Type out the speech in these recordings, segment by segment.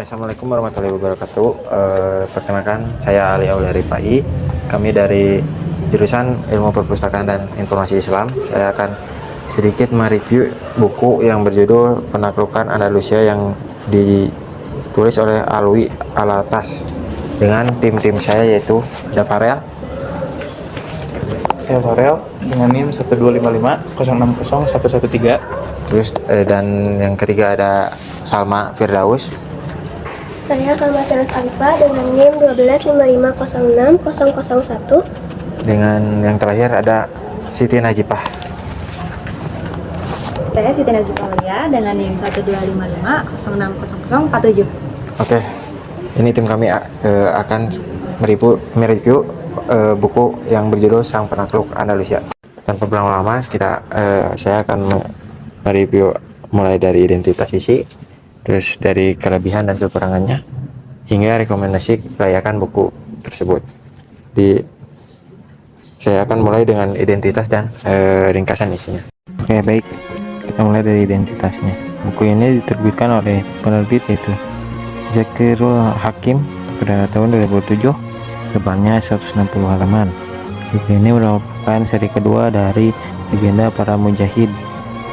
Assalamualaikum warahmatullahi wabarakatuh. Perkenalkan, saya Ali Aulia Rifai. Kami dari jurusan Ilmu Perpustakaan dan Informasi Islam. Saya akan sedikit mereview buku yang berjudul Penaklukan Andalusia yang ditulis oleh Alwi Alatas dengan tim saya, yaitu ada Farel. Saya Farel dengan NIM 12550601113. Terus dan yang ketiga ada Salma Firdaus. Saya Kalmateras Alifah dengan NIM 125506001. Dengan yang terakhir ada Siti Najipah. Saya Siti Najipah dengan NIM 125506047. Oke, ini tim kami akan mereview buku yang berjudul Sang Penakluk Andalusia. Tanpa berlama lama, saya akan mereview mulai dari identitas isi, terus dari kelebihan dan kekurangannya, hingga rekomendasi kelayakan buku tersebut. Saya akan mulai dengan identitas dan ringkasan isinya. Oke, baik, kita mulai dari identitasnya. Buku ini diterbitkan oleh penerbit yaitu Zakirul Hakim pada tahun 2007. Lebarnya 160 halaman. Buku ini merupakan seri kedua dari legenda para mujahid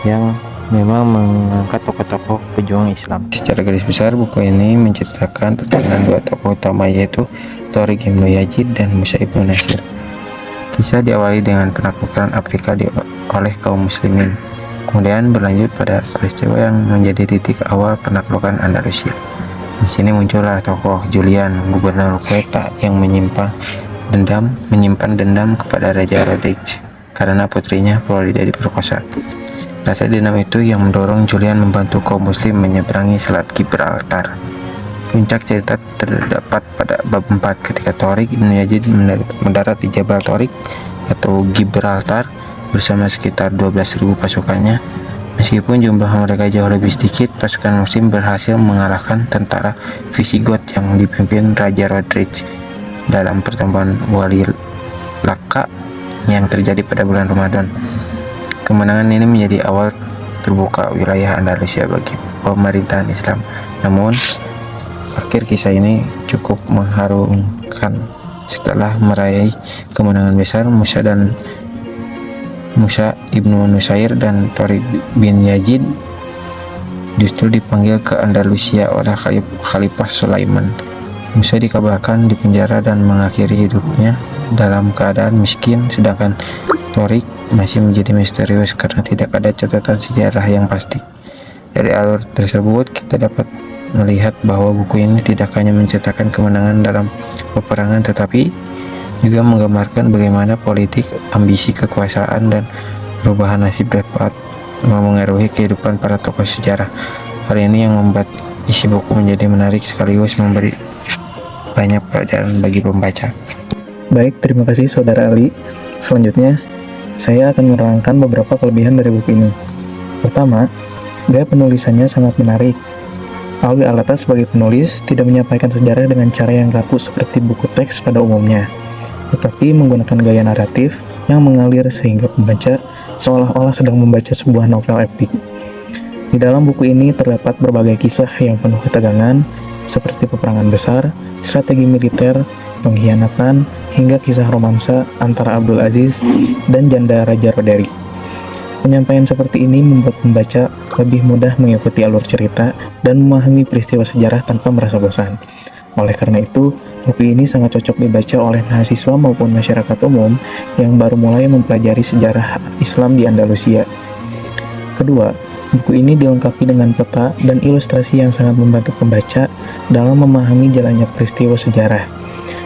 yang memang mengangkat tokoh-tokoh pejuang Islam. Secara garis besar, buku ini menceritakan perjalanan dua tokoh utama, yaitu Tariq Ibnu Yazid dan Musa Ibnu Nasir. Kisah diawali dengan penaklukan Afrika oleh kaum muslimin, kemudian berlanjut pada peristiwa yang menjadi titik awal penaklukan Andalusia. Di sini muncullah tokoh Julian, gubernur Quetta, yang menyimpan dendam kepada Raja Roderick karena putrinya Florida diperkosa. Rasa dendam itu yang mendorong Julian membantu kaum muslim menyeberangi Selat Gibraltar. Puncak cerita terdapat pada bab 4 ketika Tariq Ibnu Yazid mendarat di Jabal Tariq atau Gibraltar bersama sekitar 12.000 pasukannya. Meskipun jumlah mereka jauh lebih sedikit, pasukan muslim berhasil mengalahkan tentara Visigoth yang dipimpin Raja Roderick dalam pertempuran Wali Laka yang terjadi pada bulan Ramadan. Kemenangan ini menjadi awal terbuka wilayah Andalusia bagi pemerintahan Islam. Namun, akhir kisah ini cukup mengharumkan. Setelah meraih kemenangan besar, Musa Ibnu Nusair dan Tariq bin Yazid justru dipanggil ke Andalusia oleh Khalifah Sulaiman. Musa dikabarkan dipenjara dan mengakhiri hidupnya dalam keadaan miskin, sedangkan Tariq masih menjadi misterius karena tidak ada catatan sejarah yang pasti. Dari alur tersebut kita dapat melihat bahwa buku ini tidak hanya menceritakan kemenangan dalam peperangan, tetapi juga menggambarkan bagaimana politik, ambisi kekuasaan, dan perubahan nasib dapat mengaruhi kehidupan para tokoh sejarah. Hal ini yang membuat isi buku menjadi menarik sekaligus memberi banyak pelajaran bagi pembaca. Baik, terima kasih Saudara Ali. Selanjutnya, saya akan menerangkan beberapa kelebihan dari buku ini. Pertama, gaya penulisannya sangat menarik. Alwi Alatas sebagai penulis tidak menyampaikan sejarah dengan cara yang kaku seperti buku teks pada umumnya, tetapi menggunakan gaya naratif yang mengalir sehingga pembaca seolah-olah sedang membaca sebuah novel epik. Di dalam buku ini terdapat berbagai kisah yang penuh ketegangan, seperti peperangan besar, strategi militer, pengkhianatan, hingga kisah romansa antara Abdul Aziz dan janda Raja Roderick. Penyampaian seperti ini membuat pembaca lebih mudah mengikuti alur cerita dan memahami peristiwa sejarah tanpa merasa bosan. Oleh karena itu, buku ini sangat cocok dibaca oleh mahasiswa maupun masyarakat umum yang baru mulai mempelajari sejarah Islam di Andalusia. Kedua, buku ini dilengkapi dengan peta dan ilustrasi yang sangat membantu pembaca dalam memahami jalannya peristiwa sejarah.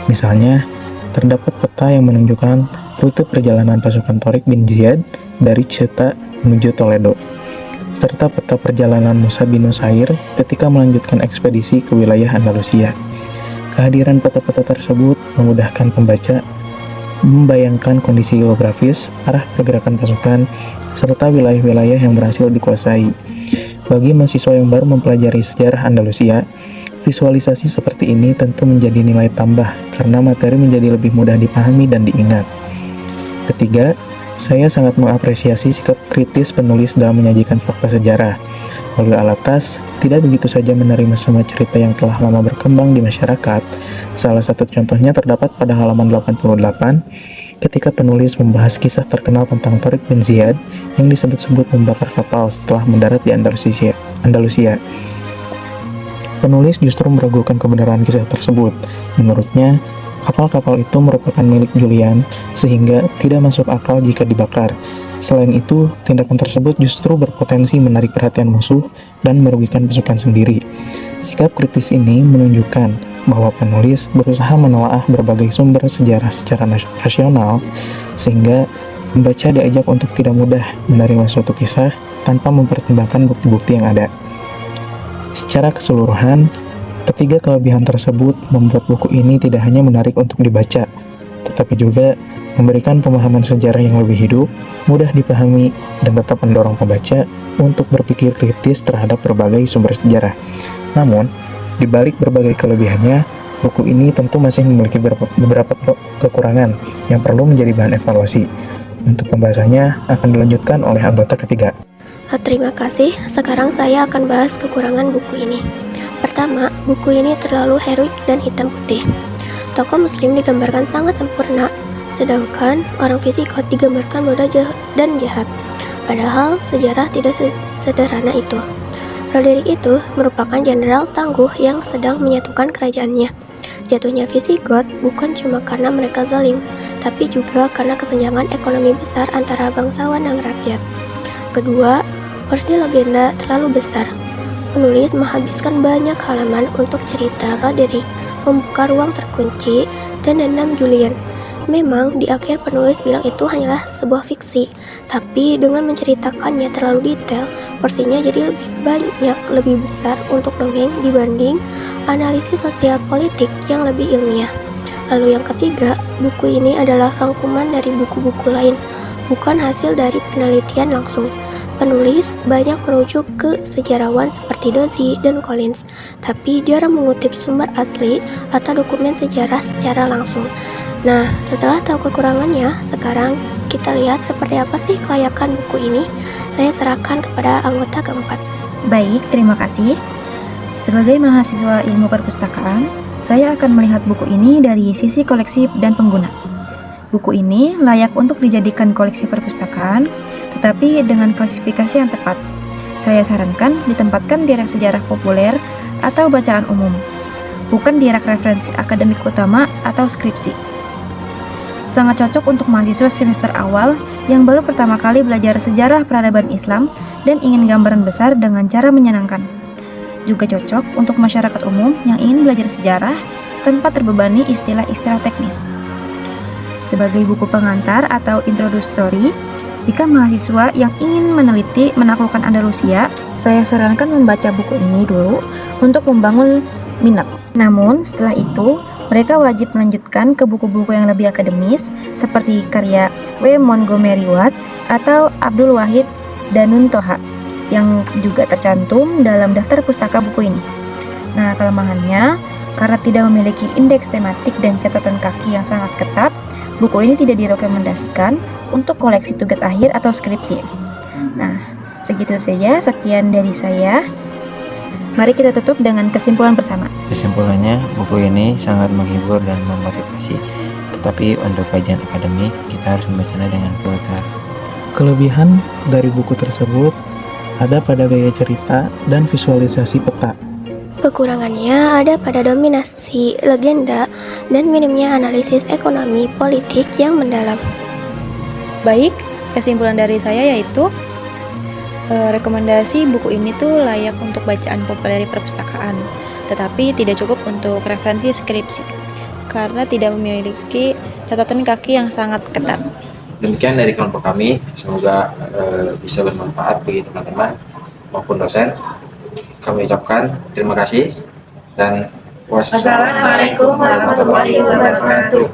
Misalnya, terdapat peta yang menunjukkan rute perjalanan pasukan Tariq bin Ziyad dari Ceuta menuju Toledo, serta peta perjalanan Musa bin Nusair ketika melanjutkan ekspedisi ke wilayah Andalusia. Kehadiran peta-peta tersebut memudahkan pembaca membayangkan kondisi geografis, arah pergerakan pasukan, serta wilayah-wilayah yang berhasil dikuasai. Bagi mahasiswa yang baru mempelajari sejarah Andalusia, visualisasi seperti ini tentu menjadi nilai tambah karena materi menjadi lebih mudah dipahami dan diingat. Ketiga, Saya sangat mengapresiasi sikap kritis penulis dalam menyajikan fakta sejarah. Olga Alatas tidak begitu saja menerima semua cerita yang telah lama berkembang di masyarakat. Salah satu contohnya terdapat pada halaman 88 ketika penulis membahas kisah terkenal tentang Tariq bin Ziyad yang disebut-sebut membakar kapal setelah mendarat di Andalusia. Penulis justru meragukan kebenaran kisah tersebut. Menurutnya, kapal-kapal itu merupakan milik Julian, sehingga tidak masuk akal jika dibakar. Selain itu, tindakan tersebut justru berpotensi menarik perhatian musuh dan merugikan pasukan sendiri. Sikap kritis ini menunjukkan bahwa penulis berusaha menelaah berbagai sumber sejarah secara rasional, sehingga pembaca diajak untuk tidak mudah menerima suatu kisah tanpa mempertimbangkan bukti-bukti yang ada. Secara keseluruhan, ketiga kelebihan tersebut membuat buku ini tidak hanya menarik untuk dibaca, tetapi juga memberikan pemahaman sejarah yang lebih hidup, mudah dipahami, dan tetap mendorong pembaca untuk berpikir kritis terhadap berbagai sumber sejarah. Namun, di balik berbagai kelebihannya, buku ini tentu masih memiliki beberapa kekurangan yang perlu menjadi bahan evaluasi. Untuk pembahasannya akan dilanjutkan oleh anggota ketiga. Terima kasih, sekarang saya akan bahas kekurangan buku ini. Pertama, buku ini terlalu heroik dan hitam putih. Tokoh muslim digambarkan sangat sempurna, sedangkan orang Visigoth digambarkan bodoh dan jahat. Padahal sejarah tidak sederhana itu. Roderick itu merupakan jenderal tangguh yang sedang menyatukan kerajaannya. Jatuhnya Visigoth bukan cuma karena mereka zalim, tapi juga karena kesenjangan ekonomi besar antara bangsawan dan rakyat. Kedua, porsi legenda terlalu besar. Penulis menghabiskan banyak halaman untuk cerita Roderick, membuka ruang terkunci, dan dendam Julian. Memang di akhir penulis bilang itu hanyalah sebuah fiksi, tapi dengan menceritakannya terlalu detail, porsinya jadi lebih banyak, lebih besar untuk dongeng dibanding analisis sosial politik yang lebih ilmiah. Lalu yang ketiga, buku ini adalah rangkuman dari buku-buku lain, bukan hasil dari penelitian langsung. Penulis banyak merujuk ke sejarawan seperti Dozy dan Collins, tapi jarang mengutip sumber asli atau dokumen sejarah secara langsung. Nah, setelah tahu kekurangannya, sekarang kita lihat seperti apa sih kelayakan buku ini. Saya serahkan kepada anggota keempat. Baik, terima kasih. Sebagai mahasiswa ilmu perpustakaan, saya akan melihat buku ini dari sisi koleksi dan pengguna. Buku ini layak untuk dijadikan koleksi perpustakaan, tetapi dengan klasifikasi yang tepat. Saya sarankan ditempatkan di rak sejarah populer atau bacaan umum, bukan di rak referensi akademik utama atau skripsi. Sangat cocok untuk mahasiswa semester awal yang baru pertama kali belajar sejarah peradaban Islam dan ingin gambaran besar dengan cara menyenangkan. Juga cocok untuk masyarakat umum yang ingin belajar sejarah tanpa terbebani istilah-istilah teknis. Sebagai buku pengantar atau introductory, jika mahasiswa yang ingin meneliti menaklukkan Andalusia, saya sarankan membaca buku ini dulu untuk membangun minat. Namun, setelah itu, mereka wajib melanjutkan ke buku-buku yang lebih akademis seperti karya W. Montgomery Watt atau Abdul Wahid Danun Toha yang juga tercantum dalam daftar pustaka buku ini. Nah, kelemahannya, karena tidak memiliki indeks tematik dan catatan kaki yang sangat ketat, buku ini tidak direkomendasikan untuk koleksi tugas akhir atau skripsi. Nah, segitu saja, sekian dari saya. Mari kita tutup dengan kesimpulan bersama. Kesimpulannya, buku ini sangat menghibur dan memotivasi. Tetapi untuk kajian akademik, kita harus membacanya dengan filter. Kelebihan dari buku tersebut ada pada gaya cerita dan visualisasi peta. Kekurangannya ada pada dominasi legenda dan minimnya analisis ekonomi politik yang mendalam. Baik, kesimpulan dari saya yaitu rekomendasi buku ini tuh layak untuk bacaan populer di perpustakaan, tetapi tidak cukup untuk referensi skripsi karena tidak memiliki catatan kaki yang sangat ketat. Demikian dari kelompok kami, semoga bisa bermanfaat bagi teman-teman maupun dosen. Kami ucapkan terima kasih dan wassalamualaikum warahmatullahi wabarakatuh.